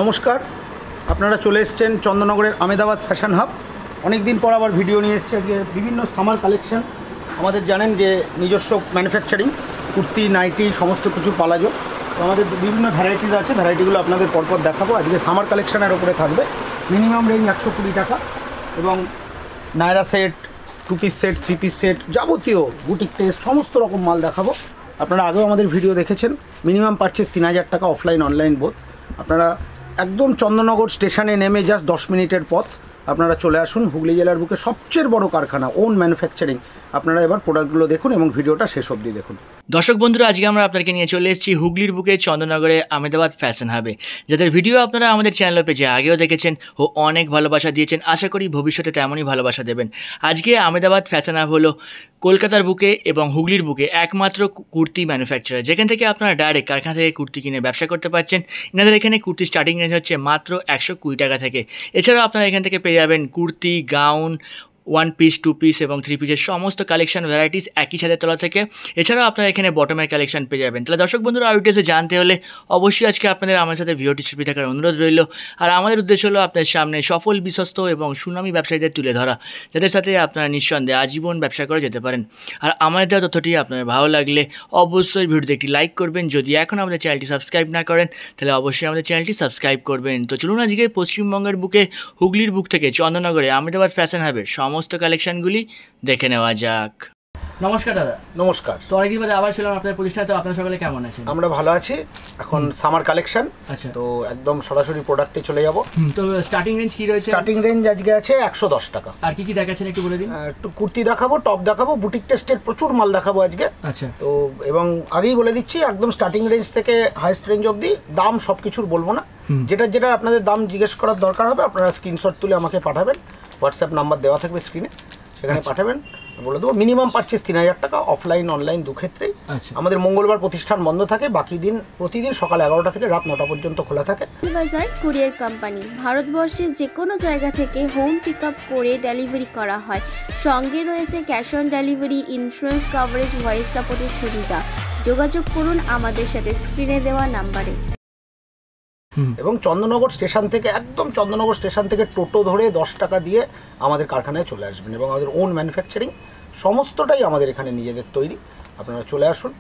নমস্কার, আপনারা চলে এসেছেন চন্দননগরের আমেদাবাদ ফ্যাশন হাব। অনেক দিন পর আবার ভিডিও নিয়ে এসেছে যে বিভিন্ন সামার কালেকশন। আমাদের জানেন যে নিজস্ব ম্যানুফ্যাকচারিং, কুর্তি, নাইটি সমস্ত কিছু পালাজো। তো আমাদের বিভিন্ন ভ্যারাইটিস আছে, ভ্যারাইটিগুলো আপনাদের পরপর দেখাবো। আজকে সামার কালেকশানের ওপরে থাকবে। মিনিমাম রেঞ্জ 120 টাকা এবং Nayra set, 2 piece set, 3 piece set, যাবতীয় বুটিক টেস্ট সমস্ত রকম মাল দেখাবো। আপনারা আগেও আমাদের ভিডিও দেখেছেন। মিনিমাম পারচেস 3000 টাকা, অফলাইন অনলাইন বোথ। আপনারা একদম চন্দননগর স্টেশনে নেমে জাস্ট 10 মিনিটের পথ আপনারা চলে আসুন। হুগলি জেলার বুকে সবচেয়ে বড় কারখানা, ওন ম্যানুফ্যাকচারিং। আপনারা এবার প্রোডাক্টগুলো দেখুন এবং ভিডিওটা শেষ অবধি দেখুন। দর্শক বন্ধুরা, আজকে আমরা আপনাদেরকে নিয়ে চলে এসেছি হুগলির বুকে চন্দননগরে আমেদাবাদ ফ্যাশন হাবে, যাদের ভিডিও আপনারা আমাদের চ্যানেল পেজে আগেও দেখেছেন ও অনেক ভালোবাসা দিয়েছেন। আশা করি ভবিষ্যতে তেমনই ভালোবাসা দেবেন। আজকে আমেদাবাদ ফ্যাশন হাব হলো কলকাতার বুকে এবং হুগলির বুকে একমাত্র কুর্তি ম্যানুফ্যাকচারার, যেখান থেকে আপনারা ডাইরেক্ট কারখানা থেকে কুর্তি কিনে ব্যবসা করতে পারছেন। এনাদের এখানে কুর্তি স্টার্টিং রেঞ্জ হচ্ছে মাত্র 120 টাকা থেকে। এছাড়াও আপনারা এখান থেকে পেয়ে যাবেন কুর্তি, গাউন, 1 পিস, 2 পিস এবং 3 পিসের সমস্ত কালেকশন ভ্যারাইটিস একই ছাদের তলা থেকে। এছাড়াও আপনারা এখানে বটমের কালেকশন পেয়ে যাবেন। তাহলে দর্শক বন্ধুরা, আরও ডিটেলসে জানতে হলে অবশ্যই আজকে আপনাদের আমার সাথে ভিডিওটি ছবি থাকার অনুরোধ রইল। আর আমাদের উদ্দেশ্য হলো আপনার সামনে সফল, বিশ্বস্ত এবং সুনামী ব্যবসায়ীদের তুলে ধরা, যাদের সাথে আপনারা নিঃসন্দেহে আজীবন ব্যবসা করে যেতে পারেন। আর আমাদের দেওয়া তথ্যটি আপনার ভালো লাগলে অবশ্যই ভিডিওতে একটি লাইক করবেন। যদি এখন আমাদের চ্যানেলটি সাবস্ক্রাইব না করেন তাহলে অবশ্যই আমাদের চ্যানেলটি সাবস্ক্রাইব করবেন। তো চলুন আজকে পশ্চিমবঙ্গের বুকে হুগলির বুক থেকে চন্দননগরে আমেদাবাদ ফ্যাশন হাবের সমস্ত কালেকশনগুলি দেখে নেওয়া যাক। নমস্কার দাদা। নমস্কার। তো অনেকদিন বাদে আবার ছিলাম আপনার প্রতিষ্ঠানে। তো আপনার সকলে কেমন আছেন? আমরা ভালো আছি। এখন সামার কালেকশন। আচ্ছা, তো একদম সরাসরি প্রোডাক্টে চলে যাব। তো স্টার্টিং রেঞ্জ কি রয়েছে? স্টার্টিং রেঞ্জ আজকে আছে 110 টাকা। আর কি কি দেখাচ্ছেন একটু বলে দিন। একটু কুর্তি দেখাবো, টপ দেখাবো, বুটিক টেস্টের প্রচুর মাল দেখাবো আজকে। আচ্ছা। তো এবং আগেই বলে দিচ্ছি, একদম স্টার্টিং রেঞ্জ থেকে হাইস্ট রেঞ্জ অবধি দাম সব কিছুর বলবো না। যেটা আপনাদের দাম জিজ্ঞেস করার দরকার হবে আপনারা স্ক্রিনশট তুলে আমাকে পাঠাবেন। হোয়াটসঅ্যাপ নাম্বার দেওয়া থাকবে স্ক্রিনে, সেখানে পাঠাবেন, বলে দেবো। মিনিমাম পারচেস 3000 টাকা, অফলাইন অনলাইন দু ক্ষেত্রেই। আমাদের মঙ্গলবার প্রতিষ্ঠান বন্ধ থাকে, বাকি দিন প্রতিদিন সকাল 11টা থেকে রাত 9টা পর্যন্ত খোলা থাকে। বাজার কুরিয়ার কোম্পানি ভারতবর্ষের যে কোনো জায়গা থেকে হোম পিক আপ করে ডেলিভারি করা হয়। সঙ্গে রয়েছে cash on delivery, insurance coverage, voice সাপোর্টের সুবিধা। যোগাযোগ করুন আমাদের সাথে স্ক্রিনে দেওয়া নাম্বারে। এবং চন্দননগর স্টেশন থেকে, একদম চন্দননগর স্টেশন থেকে টোটো ধরে 10 টাকা দিয়ে আমাদের কারখানায় চলে আসবেন। এবং আমাদের ওন ম্যানুফ্যাকচারিং, সমস্তটাই আমাদের এখানে নিজেদের তৈরি। আপনারা চলে আসুন,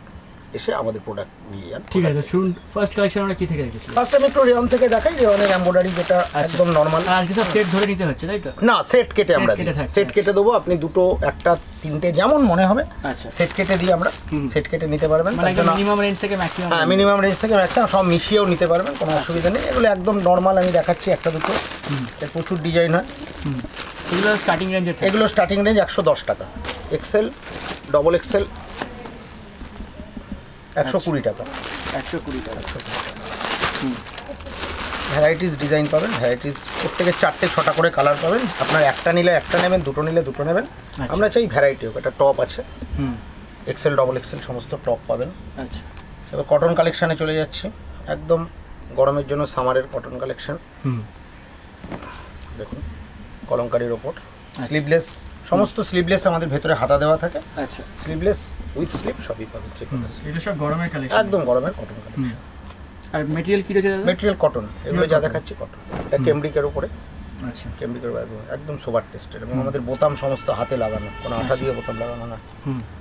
এসে আমাদের প্রোডাক্ট নিয়ে যান। ঠিক আছে, শুনুন ফার্স্ট কালেকশন আমরা কি থেকে রেখেছি? ফার্স্ট আমি একটু রেয়ন থেকে দেখাই। রেয়নের এমব্রয়ডারি, যেটা একদম নরমাল। আর কি সব সেট ধরে নিতে হচ্ছে তাই তো? না, সেট কেটে আমরা সেট কেটে দেবো। আপনি দুটো, একটা, তিনটে যেমন মনে হবে সেট কেটে দিয়ে আমরা সেট কেটে নিতে পারবেন। মিনিমাম রেঞ্জ থেকে ম্যাক্সিমাম। হ্যাঁ, মিনিমাম রেঞ্জ থেকে ম্যাক্সিমাম সব মিশিয়েও নিতে পারবেন, কোনো অসুবিধা নেই। এগুলো একদম নর্মাল আমি দেখাচ্ছি, একটা দুটো। প্রচুর ডিজাইন হয়। এগুলো স্টার্টিং রেঞ্জ? এগুলো স্টার্টিং রেঞ্জ 110 টাকা। এক্সেল, ডবল এক্সেল 120 টাকা। 120 টাকা। ভ্যারাইটিস ডিজাইন পাবেন, ভ্যারাইটিস প্রত্যেকের 4টে 6টা করে কালার পাবেন। আপনার একটা নিলে একটা নেবেন, দুটো নিলে দুটো নেবেন। আমরা চাই ভ্যারাইটি হোক। একটা টপ আছে, এক্সেল, ডবল এক্সেল সমস্ত টপ পাবেন। আচ্ছা। এবার কটন কালেকশানে চলে যাচ্ছে। একদম গরমের জন্য সামারের কটন কালেকশন। দেখুন, কলমকারির ওপর স্লিভলেস, সমস্ত স্লিভলেস আমাদের ভেতরে হাতা দেওয়া থাকে। আচ্ছা। স্লিভলেস উইথ স্লিভ সবই পাবেন। এটা সব গরমের কালেকশন, একদম গরমের কটন কালেকশন। আর মেটেরিয়াল কি রয়েছে? Material cotton. এগুলো যা দেখাচ্ছি কটন। এটা কেমব্রিকের উপরে। আচ্ছা। কেমব্রিকের একদম সোবার টেস্টের। এবং আমাদের বোতাম সমস্ত হাতে লাগানো, কোনো আঠা দিয়ে বোতাম লাগানো না।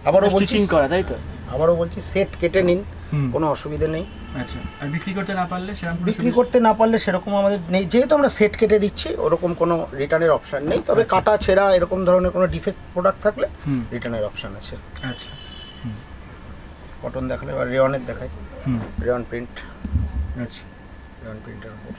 আবারও বলছি করা, তাই তো? আবারও বলছি, সেট কেটে নিন, কোনো অসুবিধা নেই। আচ্ছা। আর বিক্রি করতে না পারলে সেরকম আমাদের নেই। যেহেতু আমরা সেট কেটে দিচ্ছি, ওরকম কোনো রিটার্নের অপশান নেই। তবে কাটা ছেঁড়া এরকম ধরনের কোনো ডিফেক্ট প্রোডাক্ট থাকলে রিটার্নের অপশান আছে। আচ্ছা। কটন দেখালে এবার রেয়নের দেখাই। Rayon print. আচ্ছা। রেয়ন প্রিন্টের উপর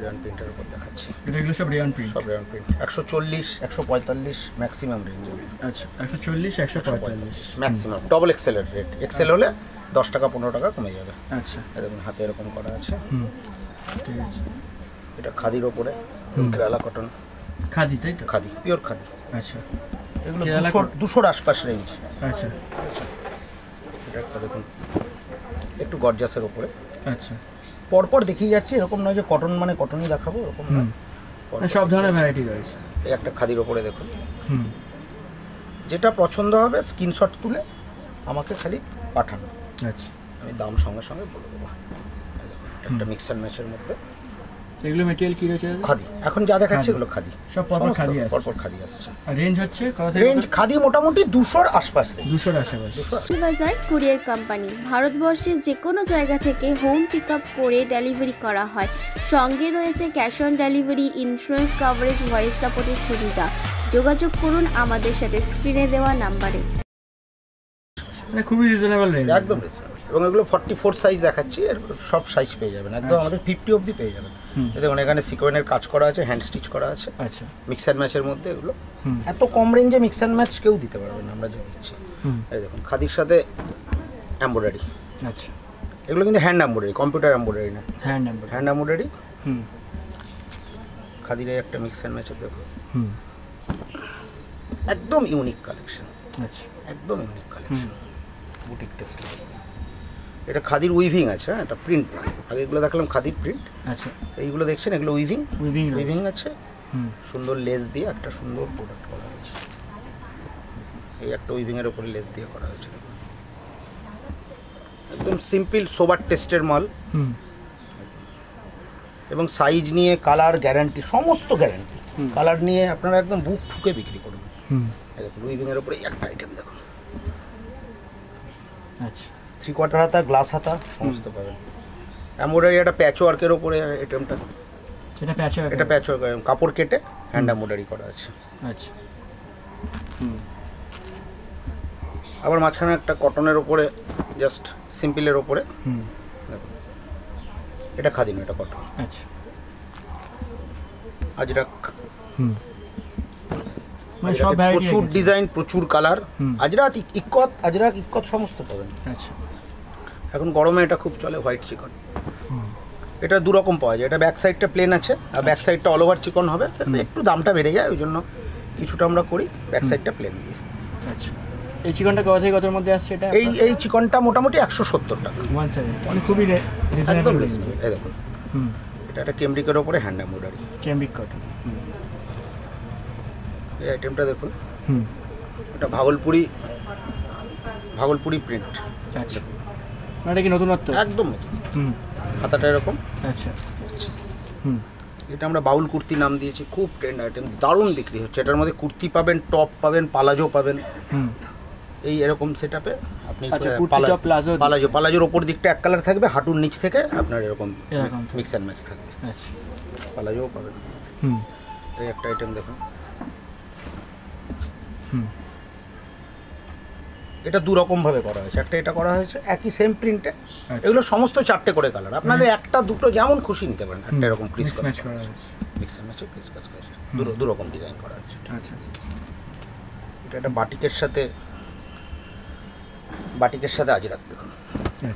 রেয়ন প্রিন্টের উপর দেখাচ্ছি। এগুলো সব রেয়ন প্রিন্ট? সব রেয়ন প্রিন্ট। 140, 145 maximum range. আচ্ছা, 140, 145 ম্যাক্সিমাম। ডবল এক্সেলের রেট। এক্সেল হলে 10 টাকা 15 টাকা কমে যাবে। আচ্ছা। দেখুন হাতে এরকম করা আছে। ঠিক আছে। এটা খাদির ওপরে, কেরালা কটন। খাদি, তাই তো? খাদি, পিওর খাদি। আচ্ছা। এগুলো 200-র আশপাশ রেঞ্জ। আচ্ছা। এটা একটা দেখুন, একটু গর্জাসের ওপরে। আচ্ছা। পরপর দেখিয়ে যাচ্ছি, এরকম নয় যে কটন মানে কটনই দেখাবো, এরকম নয়। সব ধরনের ভ্যারাইটি রয়েছে। এই একটা খাদির ওপরে দেখুন। যেটা পছন্দ হবে স্ক্রিনশট তুলে আমাকে খালি পাঠানো। আচ্ছা, আমি দাম সঙ্গে সঙ্গে বলে দেবো। একটা মিক্স অ্যান্ড ম্যাচের মধ্যে এগুলো মেটেরিয়াল কি রয়েছে দাদা? খাদি, এখন যা দেখাচ্ছে খাদি। এগুলো খাদি, সব পরপর খাদি আসছে। পরপর খাদি আসছে। আর রেঞ্জ হচ্ছে কত থেকে রেঞ্জ খাদি মোটামুটি 200-র আশপাশ। 200-র আশেপাশে। বাজার কুরিয়ার কোম্পানি ভারতবর্ষের যে কোনো জায়গা থেকে হোম পিক আপ করে ডেলিভারি করা হয়। সঙ্গে রয়েছে cash on delivery, insurance coverage, voice সাপোর্টের সুবিধা। যোগাযোগ করুন আমাদের সাথে স্ক্রিনে দেওয়া নাম্বারে। মানে খুবই রিজনেবল রেঞ্জ। একদম রিজনেবল। এবং এগুলো 44 সাইজ দেখাচ্ছি, এর সব সাইজ পেয়ে যাবেন একদম। আমাদের 50 অবধি পেয়ে যাবেন। দেখুন এখানে সিকোয়েন্সের কাজ করা আছে, হ্যান্ড স্টিচ করা আছে। আচ্ছা, মিক্স অ্যান্ড ম্যাচের মধ্যে এগুলো এত কম রেঞ্জে মিক্স অ্যান্ড ম্যাচ কেউ দিতে পারবে না, আমরা যে দিচ্ছি। এই দেখুন খাদির সাথে এমব্রয়ডারি। আচ্ছা, এগুলো কিন্তু হ্যান্ড এমব্রয়ডারি, কম্পিউটার এমব্রয়ডারি না, হ্যান্ড নাম্বার। Hand embroidery. খাদির একটা মিক্স অ্যান্ড ম্যাচের দেখুন, একদম ইউনিক কালেকশন। আচ্ছা, একদম ইউনিক কালেকশন, বুটিক টেস্ট। এটা খাদির উইভিং আছে, হ্যাঁ, এটা প্রিন্ট না। আগে এগুলো দেখলাম খাদির প্রিন্ট। আচ্ছা, এইগুলো দেখছেন এগুলো উইভিং। উইভিং উইভিং আছে, সুন্দর লেস দিয়ে একটা সুন্দর প্রোডাক্ট করা হয়েছে। এই একটা উইভিংয়ের ওপরে লেস দিয়ে করা হয়েছে। একদম সিম্পল সোবার টেস্টের মাল। এবং সাইজ নিয়ে কালার গ্যারান্টি, সমস্ত গ্যারান্টি। কালার নিয়ে আপনারা একদম বুক ঠুকে বিক্রি করুন। দেখুন উইভিংয়ের ওপরে একটা আইটেম দেখুন। আচ্ছা, 3/4 হাতা, গ্লাস হাতা সমস্ত পাবেন। এমব্রয়ডারি একটা প্যাচ ওয়ার্কের ওপরে আইটেমটা। এটা প্যাচ ওয়ার্ক। এটা প্যাচ ওয়ার্ক, কাপড় কেটে হ্যান্ড এমব্রয়ডারি করা আছে। আচ্ছা, আবার মাঝখানে একটা কটনের ওপরে জাস্ট সিম্পলের ওপরে। দেখুন এটা খাদি না, এটা কটন। আচ্ছা, আজরাক। মানে সব ভ্যারাইটি প্রচুর ডিজাইন, প্রচুর কালার। আজরাক ইক্কত সমস্ত পাবেন। আচ্ছা, এখন গরমে এটা খুব চলে, হোয়াইট চিকন। এটা দু রকম পাওয়া যায়, এটা ব্যাক সাইডটা প্লেন আছে আর ব্যাক সাইডটা অল ওভার চিকন হবে। একটু দামটা বেড়ে যায়, ওই জন্য কিছুটা আমরা করি ব্যাক সাইডটা প্লেন দিয়ে। আচ্ছা, এই চিকনটা কত থেকে কতর মধ্যে আসছে এটা? এই চিকনটা মোটামুটি 170 টাকা। 170, মানে খুবই রিজনেবল একদম রেঞ্জ। reasonable। এই দেখুন এটা একটা কেমব্রিকের ওপরে হ্যান্ড এমব্রয়ডারি। Cambric cotton. এই আইটেমটা দেখুন, এটা ভাগলপুরি প্রিন্ট। আচ্ছা, মানে এটা কি নতুনত্ব? একদম হাতাটা এরকম। আচ্ছা, এটা আমরা বাউল কুর্তি নাম দিয়েছি, খুব ট্রেন্ড আইটেম, দারুণ বিক্রি হচ্ছে। এটার মধ্যে কুর্তি পাবেন, টপ পাবেন, পালাজো পাবেন। এই এরকম সেটআপে আপনি পালাজোর ওপর দিকটা এক কালার থাকবে, হাঁটুর নিচ থেকে আপনার এরকম মিক্স অ্যান্ড ম্যাচ থাকবে। আচ্ছা, পালাজোও পাবেন। এই একটা আইটেম দেখুন, এটা দু রকম ভাবে করা হয়েছে। একটা এটা করা হয়েছে একই সেম প্রিন্টে, এগুলো সমস্ত 4টে করে কালার। আপনাদের একটা দুটো যেমন খুশি নিতে পারেন। একটা এরকম ক্রিস কাজ করা হয়েছে, মিক্স অ্যান্ড ম্যাচে ক্রিস কাজ করা হয়েছে, দু রকম ডিজাইন করা হয়েছে। আচ্ছা, এটা একটা বাটিকের সাথে আজরাক দেখুন।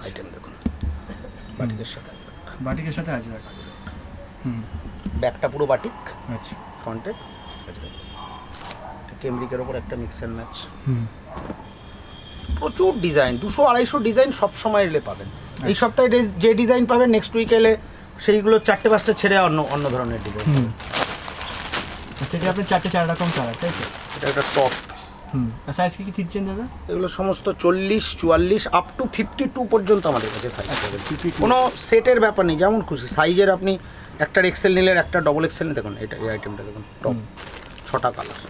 আইটেম দেখুন, বাটিকের সাথে আজরাক। ব্যাকটা পুরো বাটিক। আচ্ছা, ফ্রন্টে কেমব্রিকের ওপর একটা মিক্স অ্যান্ড ম্যাচ। প্রচুর ডিজাইন, 200-250 ডিজাইন সব সময় এলে পাবেন। এই সপ্তাহে যে ডিজাইন পাবেন নেক্সট উইক এলে সেইগুলো 4টে-5টে ছেড়ে অন্য ধরনের ডিজাইন। সেটা আপনি 4 রকম কালার, তাই তো? এটা একটা টপ। আর সাইজ কি দিচ্ছেন দাদা? এগুলো সমস্ত 40, 44 আপ টু 52 পর্যন্ত আমাদের কাছে সাইজ পাবেন। কোনো সেটের ব্যাপার নেই, যেমন খুশি সাইজের। আপনি একটার এক্সেল নিলে একটা ডবল এক্সেল দেখুন। এটা এই আইটেমটা দেখুন, টপ 6টা কালার।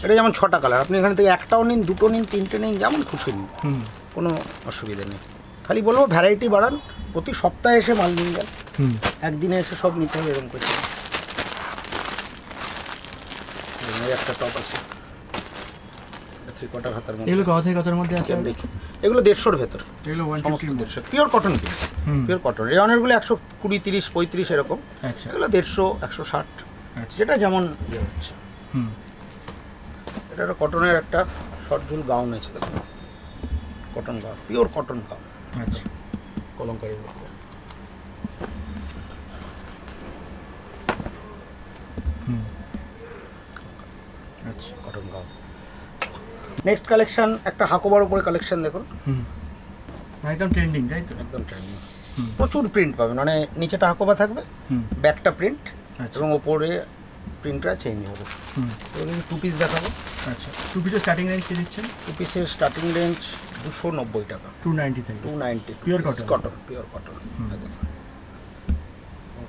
এটা যেমন 6টা কালার, আপনি এখান থেকে একটাও নিন, দুটো নিন, 3টে নিন, যেমন খুশি নিন, কোনো অসুবিধা নেই। খালি বলবো ভ্যারাইটি বাড়ান, প্রতি সপ্তাহে এসে মাল নিয়ে যান, একদিনে এসে সব নিতে হবে এরকম করছে। একটা টপ আছে 3/4 হাতার মধ্যে। এগুলো কত থেকে কতর মধ্যে আছে? এগুলো 150-র ভেতর। এগুলো 150 পিওর কটন, পিওর কটন। রেয়নেরগুলো 120, 30, 35 এরকম। আচ্ছা, এগুলো 150, 160, যেটা যেমন ইয়ে হচ্ছে। এটা একটা কটনের একটা শর্ট ঝুল গাউন আছে দেখুন, cotton gown, pure cotton gown. আচ্ছা, কলমকারীর মধ্যে। আচ্ছা, কটন গাউন। নেক্সট কালেকশন একটা হাকোবার উপরে কালেকশন দেখুন, একদম ট্রেন্ডিং, তাই তো? একদম ট্রেন্ডিং। প্রচুর প্রিন্ট পাবেন, মানে নিচেটা হাকোবা থাকবে, ব্যাকটা প্রিন্ট এবং ওপরে প্রিন্টটা চেঞ্জ হবে। এগুলো 2 পিস দেখাবো। আচ্ছা, টু পিসের স্টার্টিং রেঞ্জ কি দিচ্ছেন? টু পিসের স্টার্টিং রেঞ্জ 290 টাকা। 290 থেকে 290 pure cotton. Cotton, pure cotton.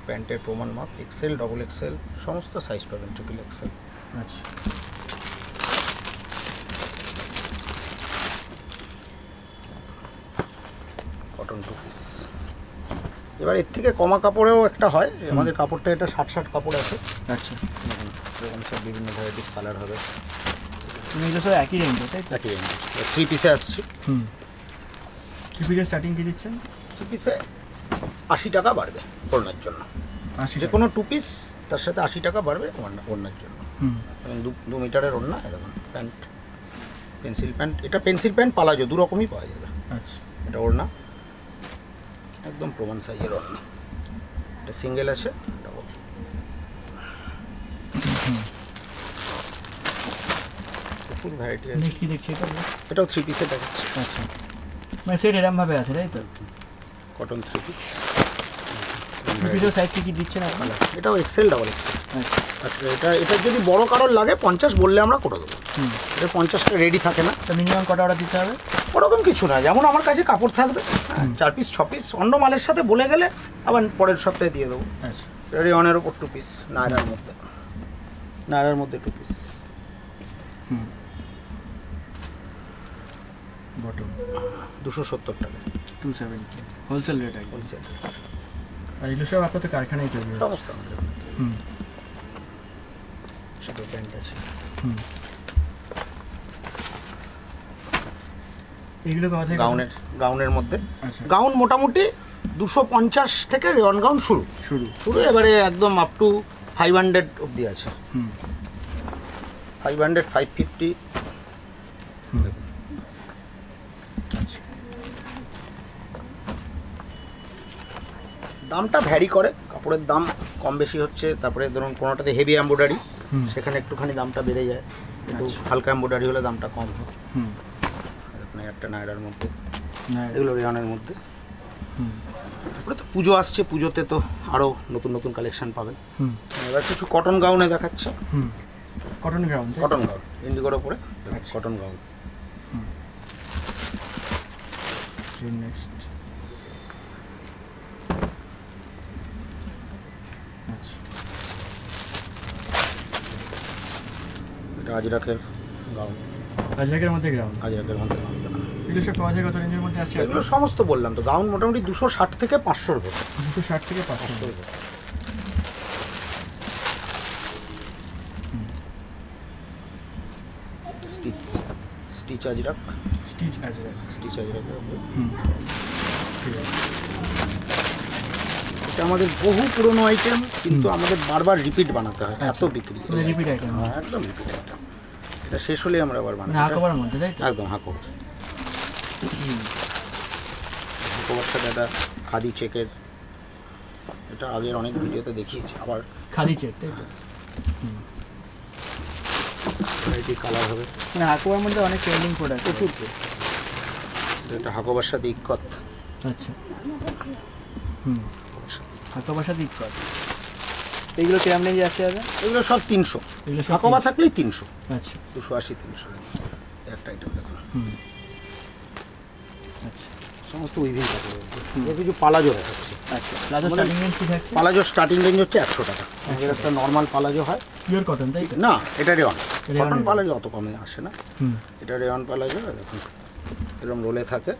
প্যান্টের প্রমাণ মাপ এক্সেল, ডবল এক্সেল সমস্ত সাইজ পাবেন, ট্রিপল এক্সেল। আচ্ছা, কটন টু পিস। এবার এর থেকে কমা কাপড়েও একটা হয়, আমাদের কাপড়টা এটা 60 কাপড় আছে। আচ্ছা, এরকম সব বিভিন্ন ভ্যারাইটিস কালার হবে, এগুলো সব একই রেঞ্জে তাই তো? একই রেঞ্জ। 3 পিসে আসছে। থ্রি পিসের স্টার্টিং কি দিচ্ছেন? 3 পিসে 80 টাকা বাড়বে ওড়নার জন্য। 80 যে কোনো 2 পিস তার সাথে 80 টাকা বাড়বে ওড়নার জন্য। এবং 2 মিটারের ওড়না। দেখুন প্যান্ট, পেন্সিল প্যান্ট, এটা পেন্সিল প্যান্ট পালাজো দু রকমই পাওয়া যাবে। আচ্ছা, এটা ওড়না একদম প্রমাণ সাইজের ওড়না। এটা সিঙ্গেল আছে, ডাবল। প্রচুর ভ্যারাইটি আছে। নেক্সট কি দেখছি এটা? এটাও 3 পিসে দেখাচ্ছে, আচ্ছা, মানে সেট এরমভাবে আছে তাই তো? Cotton 3 piece. থ্রি পিসের সাইজ কি দিচ্ছেন আপনি? এটাও এক্সেল, ডাবল এক্সেল। আচ্ছা, আচ্ছা, এটা যদি বড় কারোর লাগে 50 বললে আমরা করে দেবো। এটা 50টা রেডি থাকে না। তো মিনিমাম কটা অর্ডার দিতে হবে? ওরকম কিছু না, যেমন আমার কাছে কাপড় থাকবে 4 পিস 6 পিস, অন্য মালের সাথে বলে গেলে আবার পরের সপ্তাহে দিয়ে দেবো। আচ্ছা, রেওয়ানের ওপর 2 পিস, নায়রার মধ্যে, নায়রার মধ্যে 2 পিস। বটম 270 টাকা 270 হোলসেল রেট একদম। হোলসেল। আর এগুলো সব আপনার তো কারখানায় তৈরি হয়? সমস্ত আমাদের। সেটা প্যান্ট আছে। এগুলো কথা থেকে গাউনের মধ্যে। আচ্ছা, গাউন মোটামুটি 250 থেকে রেওয়ান গাউন শুরু, এবারে একদম আপ টু 500 অবধি আছে। 500, 550। দামটা ভ্যারি করে, কাপড়ের দাম কম বেশি হচ্ছে। তারপরে ধরুন কোনোটাতে হেভি এমব্রয়ডারি, সেখানে একটুখানি দামটা বেড়ে যায়। একটু হালকা এমব্রয়ডারি হলে দামটা কম হয়। একটা নায়রার মধ্যে, এগুলো রেওয়ানের মধ্যে। তারপরে তো পুজো আসছে, পুজোতে তো আরও নতুন নতুন কালেকশন পাবেন। এবার কিছু কটন গাউনে দেখাচ্ছে। কটন গাউন, কটন গাউন ইন্ডিগোর ওপরে কটন গাউন। নেক্সট, আচ্ছা, এটা আজরাকের গাউন, আজরাকের মধ্যে গাউন। আজরাকের মধ্যে গাউন। এগুলো সব পাওয়া যায় কত রেঞ্জের মধ্যে আছে? এগুলো সমস্ত বললাম তো, গাউন মোটামুটি 260 থেকে 500 ভেতরে। 260 থেকে 500। স্টিচ আজরাক, স্টিচ আজরাক, এটা আমাদের বহু পুরনো আইটেম, কিন্তু আমাদের বারবার রিপিট বানাতে হয়, এত বিক্রি। রিপিট আইটেম, একদম রিপিট আইটেম। এটা শেষ হলে আমরা আবার বানাই। হাকোবার মধ্যে তাই তো? একদম হাকোবার। হাকোবার সাথে একটা খাদি চেকের, এটা আগের অনেক ভিডিওতে দেখিয়েছি। আবার খাদি চেক তাই তো? ভ্যারাইটি কালার হবে। মানে হাকোবার মধ্যে অনেক ট্রেন্ডিং প্রোডাক্ট প্রচুর। এটা হাকোবার সাথে ইক্কত। আচ্ছা, হাকোবার সাথে ইক্কত। এইগুলো কিরম রেঞ্জে আসতে হবে? এগুলো সব 300। এগুলো সব হাকোবা থাকলেই 300। আচ্ছা, 280, 300 একটা আইটেম দেখুন। আচ্ছা, সমস্ত উইভিং কাপড়। এর কিছু পালাজো দেখাচ্ছে। আচ্ছা, প্লাজো স্টার্টিং রেঞ্জ কি থাকছে? পালাজোর স্টার্টিং রেঞ্জ হচ্ছে 100 টাকা। আমাদের একটা নর্মাল পালাজো হয়, পিওর কটন তাই তো? না এটা রেওয়ান। রেওয়ান কটন পালাজো অত কমে আসে না। এটা রেওয়ান পালাজো। দেখুন এরকম রোলে থাকে।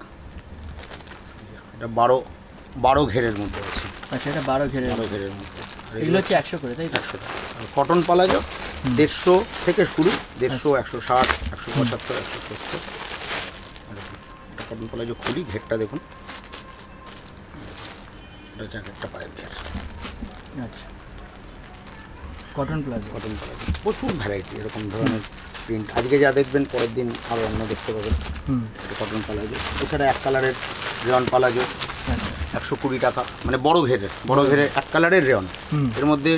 এটা 12 ঘেরের মধ্যে আছে। আচ্ছা, এটা 12 ঘেরের মধ্যে। এগুলো হচ্ছে 100 করে তাই তো? 100 টাকা। কটন পালাজো 150 থেকে শুরু, 150, 160, 175, 170। কটন পালাজো খুলি, ঘেরটা দেখুন। এটা জ্যাকেটটা পায়ের ঘের। আচ্ছা, কটন প্লাজো। কটন পালাজো প্রচুর ভ্যারাইটি, এরকম ধরনের প্রিন্ট। আজকে যা দেখবেন পরের দিন আরও অন্য দেখতে পাবেন। এটা কটন পালাজো। এছাড়া এক কালারের রেওয়ান পালাজো 120 টাকা, মানে বড় ঘেরের এক কালারের রেওয়ান। এর মধ্যে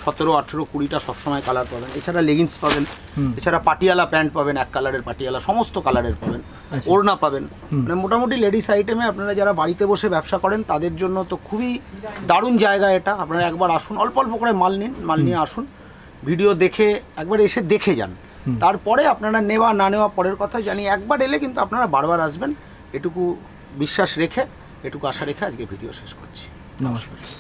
17, 18, 20টা সবসময় কালার পাবেন। এছাড়া লেগিংস পাবেন, এছাড়া পাটিয়ালা প্যান্ট পাবেন, এক কালারের পাটিয়ালা, সমস্ত কালারের পাবেন। ওড়না পাবেন। মানে মোটামুটি লেডিস আইটেমে আপনারা যারা বাড়িতে বসে ব্যবসা করেন তাদের জন্য তো খুবই দারুণ জায়গা এটা। আপনারা একবার আসুন, অল্প অল্প করে মাল নিন, মাল নিয়ে আসুন, ভিডিও দেখে একবার এসে দেখে যান। তারপরে আপনারা নেওয়া না নেওয়া পরের কথা জানি, একবার এলে কিন্তু আপনারা বারবার আসবেন, এটুকু বিশ্বাস রেখে, এটুকু আশা রেখে আজকে ভিডিও শেষ করছি। নমস্কার।